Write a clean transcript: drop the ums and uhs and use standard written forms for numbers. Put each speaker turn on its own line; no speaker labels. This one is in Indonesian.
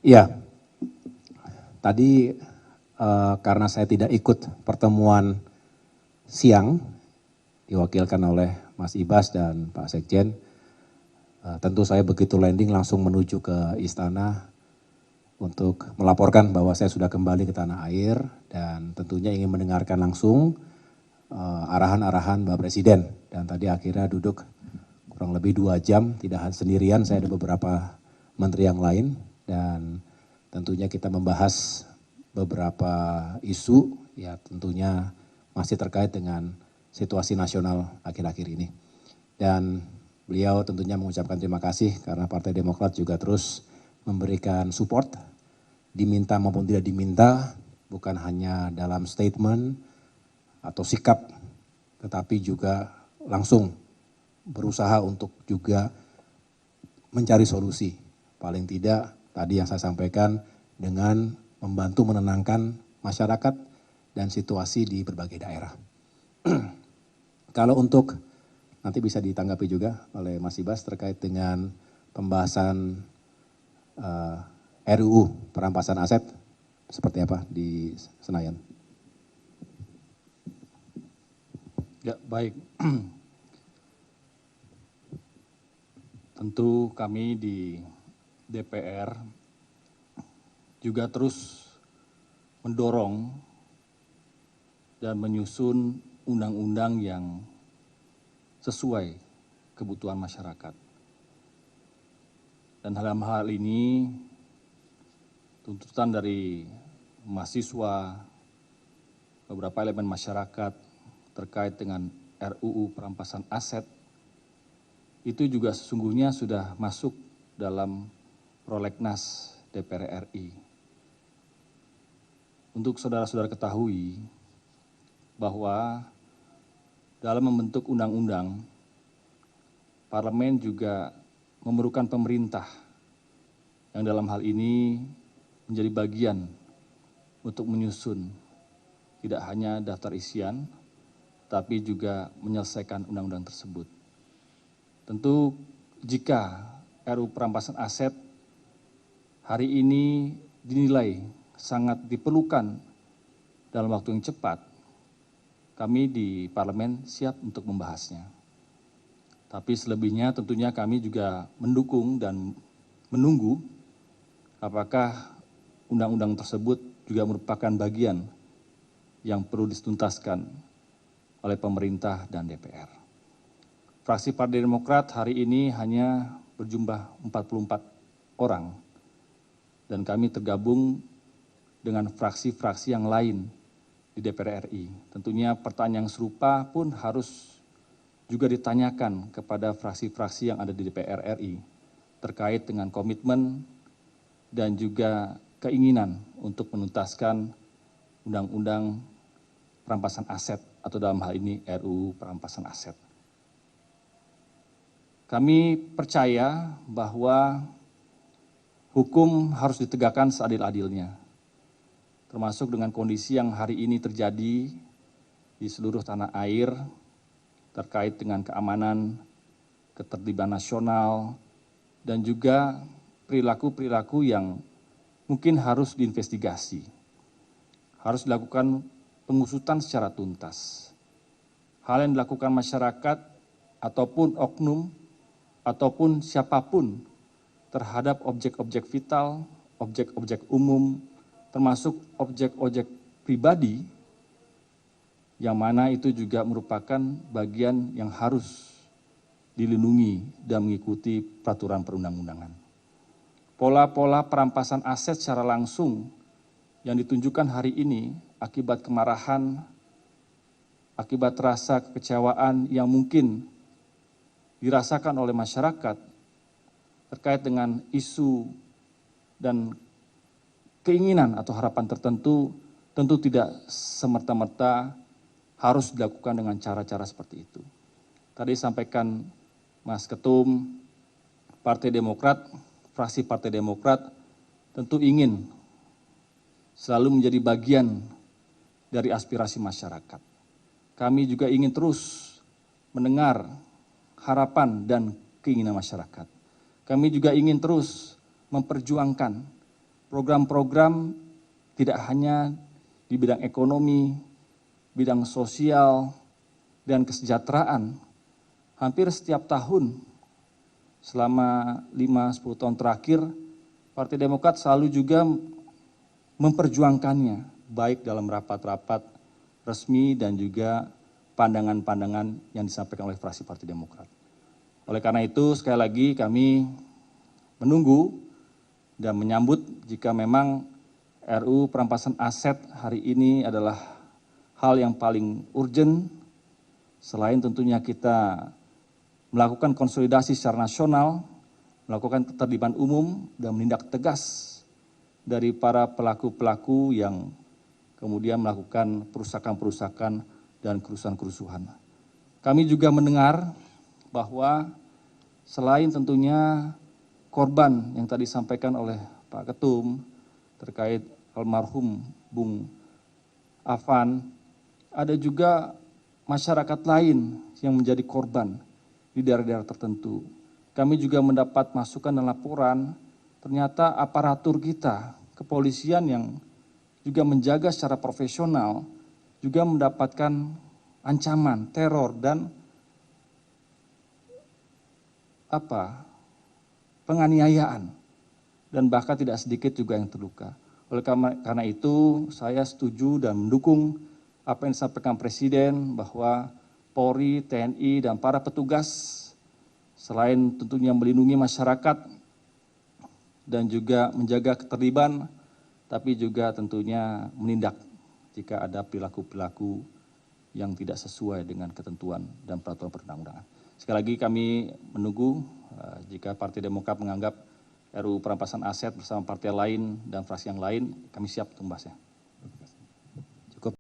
Iya, tadi karena saya tidak ikut pertemuan siang, diwakilkan oleh Mas Ibas dan Pak Sekjen, tentu saya begitu landing langsung menuju ke istana untuk melaporkan bahwa saya sudah kembali ke tanah air dan tentunya ingin mendengarkan langsung arahan-arahan Bapak Presiden. Dan tadi akhirnya duduk kurang lebih 2 jam, tidak sendirian, saya ada beberapa menteri yang lain dan tentunya kita membahas beberapa isu ya tentunya masih terkait dengan situasi nasional akhir-akhir ini. Dan beliau tentunya mengucapkan terima kasih karena Partai Demokrat juga terus memberikan support, diminta maupun tidak diminta, bukan hanya dalam statement atau sikap, tetapi juga langsung berusaha untuk juga mencari solusi. Paling tidak tadi yang saya sampaikan dengan membantu menenangkan masyarakat dan situasi di berbagai daerah. Kalau untuk nanti bisa ditanggapi juga oleh Mas Ibas terkait dengan pembahasan RUU perampasan aset seperti apa di Senayan.
Ya, baik. Tentu kami di DPR juga terus mendorong dan menyusun undang-undang yang sesuai kebutuhan masyarakat. Dan dalam hal ini tuntutan dari mahasiswa, beberapa elemen masyarakat terkait dengan RUU perampasan aset itu juga sesungguhnya sudah masuk dalam prolegnas DPR RI. Untuk saudara-saudara ketahui bahwa dalam membentuk undang-undang, parlemen juga memerlukan pemerintah yang dalam hal ini menjadi bagian untuk menyusun tidak hanya daftar isian, tapi juga menyelesaikan undang-undang tersebut. Tentu jika RUU perampasan aset hari ini dinilai sangat diperlukan dalam waktu yang cepat, kami di parlemen siap untuk membahasnya. Tapi selebihnya tentunya kami juga mendukung dan menunggu apakah undang-undang tersebut juga merupakan bagian yang perlu dituntaskan oleh pemerintah dan DPR. Fraksi Partai Demokrat hari ini hanya berjumlah 44 orang dan kami tergabung dengan fraksi-fraksi yang lain di DPR RI. Tentunya pertanyaan yang serupa pun harus juga ditanyakan kepada fraksi-fraksi yang ada di DPR RI terkait dengan komitmen dan juga keinginan untuk menuntaskan undang-undang perampasan aset atau dalam hal ini RUU perampasan aset. Kami percaya bahwa hukum harus ditegakkan seadil-adilnya, termasuk dengan kondisi yang hari ini terjadi di seluruh tanah air terkait dengan keamanan, ketertiban nasional, dan juga perilaku-perilaku yang mungkin harus diinvestigasi, harus dilakukan pengusutan secara tuntas. Hal yang dilakukan masyarakat ataupun oknum ataupun siapapun terhadap objek-objek vital, objek-objek umum, termasuk objek-objek pribadi, yang mana itu juga merupakan bagian yang harus dilindungi dan mengikuti peraturan perundang-undangan. Pola-pola perampasan aset secara langsung yang ditunjukkan hari ini akibat kemarahan, akibat rasa kekecewaan yang mungkin dirasakan oleh masyarakat terkait dengan isu dan keinginan atau harapan tertentu tentu tidak semerta-merta harus dilakukan dengan cara-cara seperti itu. Tadi sampaikan Mas Ketum Partai Demokrat, fraksi Partai Demokrat tentu ingin selalu menjadi bagian dari aspirasi masyarakat. Kami juga ingin terus mendengar harapan dan keinginan masyarakat. Kami juga ingin terus memperjuangkan program-program tidak hanya di bidang ekonomi, bidang sosial, dan kesejahteraan. Hampir setiap tahun selama 5-10 tahun terakhir, Partai Demokrat selalu juga memperjuangkannya, baik dalam rapat-rapat resmi dan juga pandangan-pandangan yang disampaikan oleh fraksi Partai Demokrat. Oleh karena itu, sekali lagi kami menunggu dan menyambut jika memang RUU perampasan aset hari ini adalah hal yang paling urgent, selain tentunya kita melakukan konsolidasi secara nasional, melakukan keterlibatan umum, dan menindak tegas dari para pelaku-pelaku yang kemudian melakukan perusakan-perusakan dan kerusuhan-kerusuhan. Kami juga mendengar bahwa selain tentunya korban yang tadi disampaikan oleh Pak Ketum terkait almarhum Bung Afan, ada juga masyarakat lain yang menjadi korban di daerah-daerah tertentu. Kami juga mendapat masukan dan laporan, ternyata aparatur kita, kepolisian yang juga menjaga secara profesional, juga mendapatkan ancaman, teror, dan penganiayaan, dan bahkan tidak sedikit juga yang terluka. Oleh karena itu, saya setuju dan mendukung apa yang disampaikan Presiden bahwa Polri, TNI, dan para petugas selain tentunya melindungi masyarakat dan juga menjaga keterlibatan, tapi juga tentunya menindak jika ada perilaku-perilaku yang tidak sesuai dengan ketentuan dan peraturan perundang-undangan. Sekali lagi kami menunggu jika Partai Demokrat menganggap RUU perampasan aset bersama partai lain dan fraksi yang lain, kami siap untuk membahasnya.